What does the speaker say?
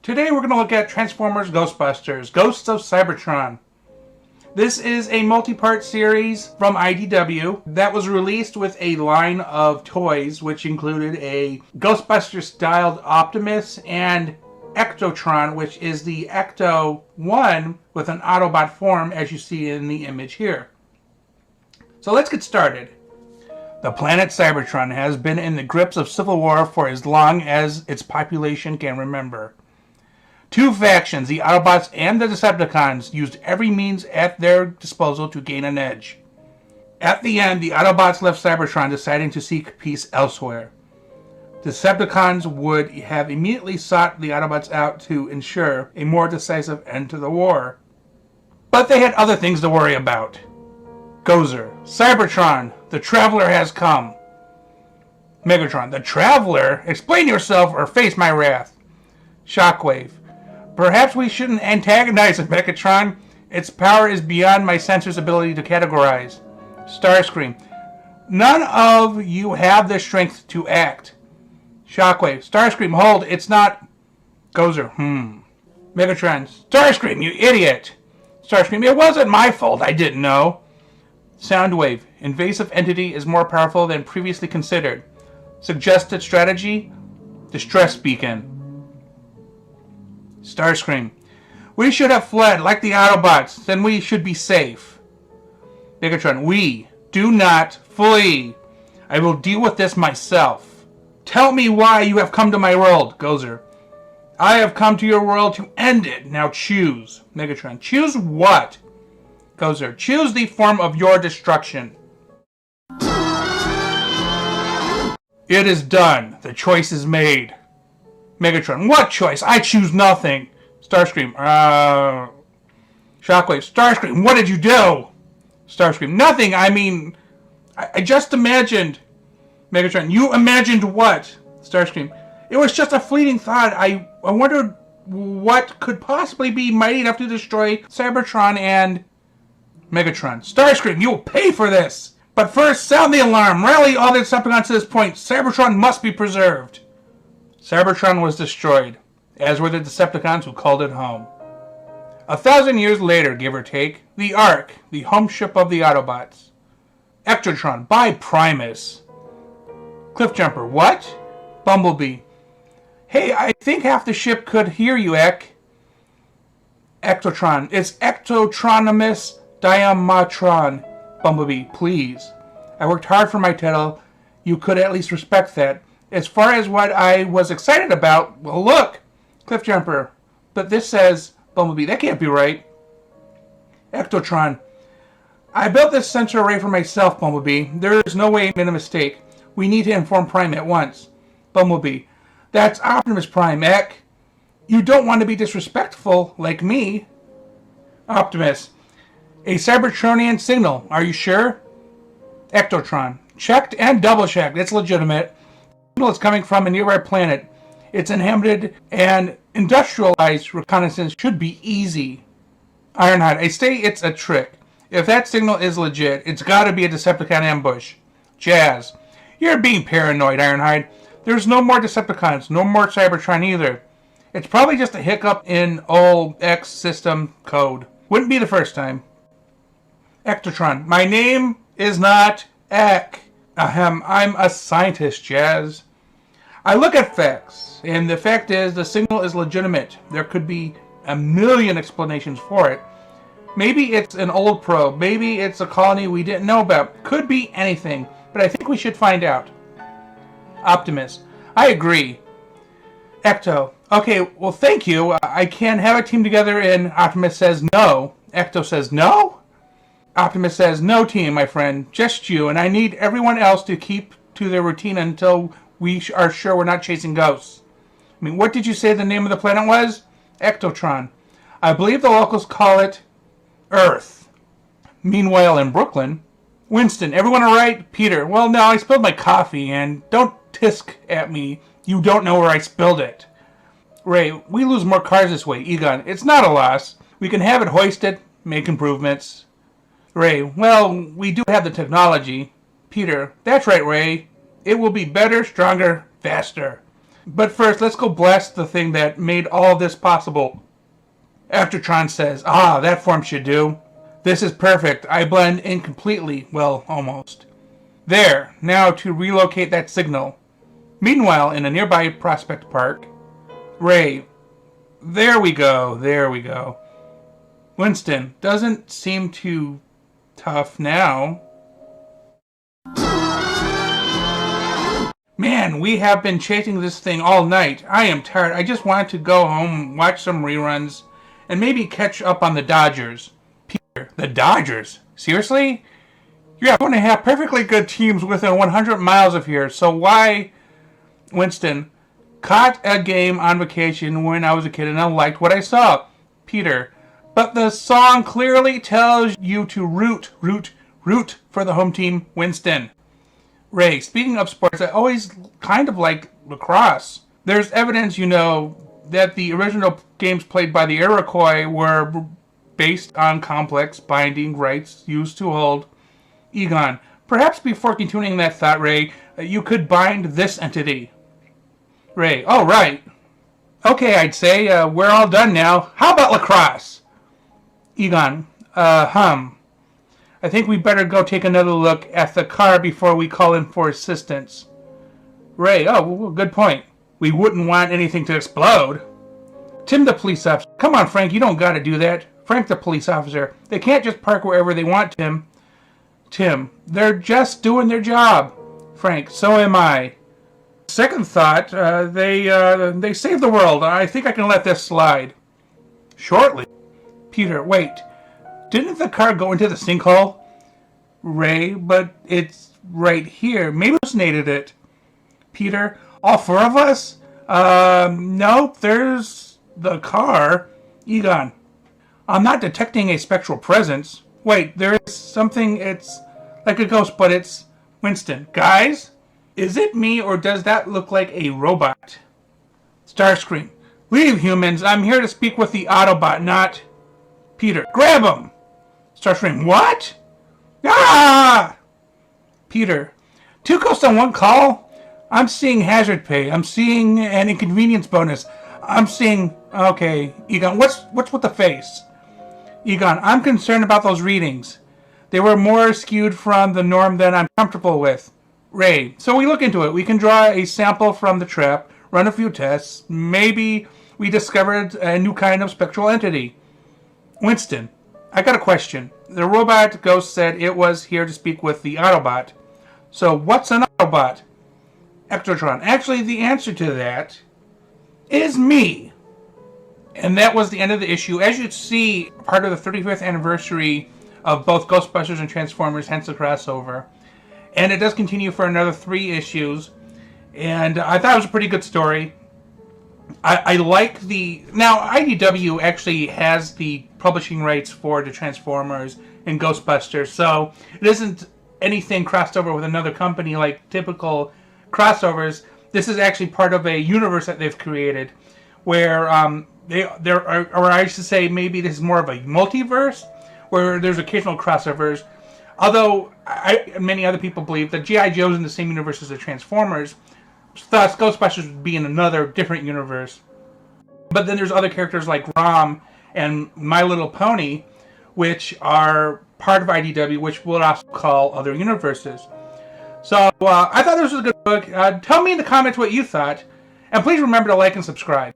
Today we're going to look at Transformers Ghostbusters, Ghosts of Cybertron. This is a multi-part series from IDW that was released with a line of toys which included a Ghostbusters-styled Optimus and Ectotron, which is the Ecto 1 with an Autobot form as you see in the image here. So let's get started. The planet Cybertron has been in the grips of civil war for as long as its population can remember. Two factions, the Autobots and the Decepticons, used every means at their disposal to gain an edge. At the end, the Autobots left Cybertron, deciding to seek peace elsewhere. The Decepticons would have immediately sought the Autobots out to ensure a more decisive end to the war. But they had other things to worry about. Gozer, Cybertron, the Traveler has come. Megatron, the Traveler? Explain yourself or face my wrath. Shockwave, perhaps we shouldn't antagonize Megatron. Its power is beyond my sensor's ability to categorize. Starscream, none of you have the strength to act. Shockwave, Starscream, hold, it's not... Gozer, Megatron, Starscream, you idiot. Starscream, it wasn't my fault, I didn't know. Soundwave, invasive entity is more powerful than previously considered. Suggested strategy, distress beacon. Starscream, we should have fled like the Autobots, then we should be safe. Megatron, we do not flee. I will deal with this myself. Tell me why you have come to my world, Gozer. I have come to your world to end it. Now choose. Megatron, choose what? Gozer, choose the form of your destruction. It is done. The choice is made. Megatron, what choice? I choose nothing. Starscream, Shockwave, Starscream, what did you do? Starscream, nothing. I mean, I just imagined. Megatron, you imagined what? Starscream, it was just a fleeting thought. I wondered what could possibly be mighty enough to destroy Cybertron and... Megatron, Starscream, you will pay for this. But first, sound the alarm. Rally all the Decepticons to this point. Cybertron must be preserved. Cybertron was destroyed, as were the Decepticons who called it home. 1,000 years later, give or take, the Ark, the home ship of the Autobots. Ectotron, by Primus. Cliffjumper, what? Bumblebee, hey, I think half the ship could hear you, Ek. Ectotron, it's Ectotronimus Diamatron. Bumblebee, please. I worked hard for my title. You could at least respect that. As far as what I was excited about, well, look, Cliffjumper. But this says, Bumblebee, that can't be right. Ectotron, I built this sensor array for myself, Bumblebee. There is no way I made a mistake. We need to inform Prime at once. Bumblebee, that's Optimus Prime, Ek. You don't want to be disrespectful like me. Optimus, a Cybertronian signal, are you sure? Ectotron, checked and double-checked, it's legitimate. The signal is coming from a nearby planet. It's inhabited and industrialized reconnaissance should be easy. Ironhide, I say it's a trick. If that signal is legit, it's gotta be a Decepticon ambush. Jazz, you're being paranoid, Ironhide. There's no more Decepticons, no more Cybertron either. It's probably just a hiccup in old X system code. Wouldn't be the first time. Ectotron, my name is not Ek. I'm a scientist, Jazz. I look at facts, and the fact is the signal is legitimate. There could be a million explanations for it. Maybe it's an old probe. Maybe it's a colony we didn't know about. Could be anything, but I think we should find out. Optimus, I agree. Ecto, okay, well thank you. I can have a team together and Optimus says no. Ecto says no? Optimus says, no team, my friend, just you, and I need everyone else to keep to their routine until we are sure we're not chasing ghosts. I mean, what did you say the name of the planet was? Ectotron. I believe the locals call it Earth. Meanwhile, in Brooklyn, Winston, everyone all right? Peter, well, no, I spilled my coffee, and don't tisk at me. You don't know where I spilled it. Ray, we lose more cars this way. Egon, it's not a loss. We can have it hoisted, make improvements. Ray, well, we do have the technology. Peter, that's right, Ray. It will be better, stronger, faster. But first, let's go blast the thing that made all of this possible. After Tron says, "Ah, that form should do. This is perfect. I blend in completely. Well, almost. There, now to relocate that signal." Meanwhile, in a nearby Prospect Park, Ray. There we go. Winston doesn't seem too tough now. Man, we have been chasing this thing all night. I am tired. I just want to go home, watch some reruns, and maybe catch up on the Dodgers. Peter, the Dodgers? Seriously? You have 1.5 perfectly good teams within 100 miles of here, so why... Winston, caught a game on vacation when I was a kid and I liked what I saw. Peter, but the song clearly tells you to root for the home team. Winston. Ray, speaking of sports, I always kind of like lacrosse. There's evidence, that the original games played by the Iroquois were based on complex binding rights used to hold. Egon, perhaps before continuing that thought, Ray, you could bind this entity. Ray, oh, right. Okay, I'd say, we're all done now. How about lacrosse? Egon, I think we better go take another look at the car before we call in for assistance. Ray, oh, well, good point. We wouldn't want anything to explode. Tim, the police officer. Come on, Frank, you don't gotta do that. Frank, the police officer. They can't just park wherever they want, Tim. Tim, they're just doing their job. Frank, so am I. Second thought, they saved the world. I think I can let this slide. Shortly. Peter, wait. Didn't the car go into the sinkhole? Ray, but it's right here. Maybe hallucinated it. Peter, all 4 of us? Nope, there's the car. Egon, I'm not detecting a spectral presence. Wait, there is something, it's like a ghost, but it's Winston. Guys, is it me or does that look like a robot? Starscream, leave humans. I'm here to speak with the Autobot, not... Peter, grab him! Starscream, what? Ah! Peter, 2 ghosts on 1 call? I'm seeing hazard pay. I'm seeing an inconvenience bonus. I'm seeing... Okay, Egon, what's with the face? Egon, I'm concerned about those readings. They were more skewed from the norm than I'm comfortable with. Ray, so we look into it. We can draw a sample from the trap, run a few tests. Maybe we discovered a new kind of spectral entity. Winston, I got a question. The robot ghost said it was here to speak with the Autobot. So what's an Autobot? Ectotron. Actually, the answer to that is me. And that was the end of the issue. As you see, part of the 35th anniversary of both Ghostbusters and Transformers, hence the crossover. And it does continue for another 3 issues. And I thought it was a pretty good story. I like the... Now, IDW actually has the publishing rights for the Transformers and Ghostbusters, so it isn't anything crossed over with another company like typical crossovers. This is actually part of a universe that they've created where there are, or I should say maybe this is more of a multiverse where there's occasional crossovers. Although many other people believe that G.I. Joe's in the same universe as the Transformers, thus Ghostbusters would be in another different universe. But then there's other characters like Rom and My Little Pony, which are part of IDW, which we'll also call other universes. So I thought this was a good book. Tell me in the comments what you thought, and please remember to like and subscribe.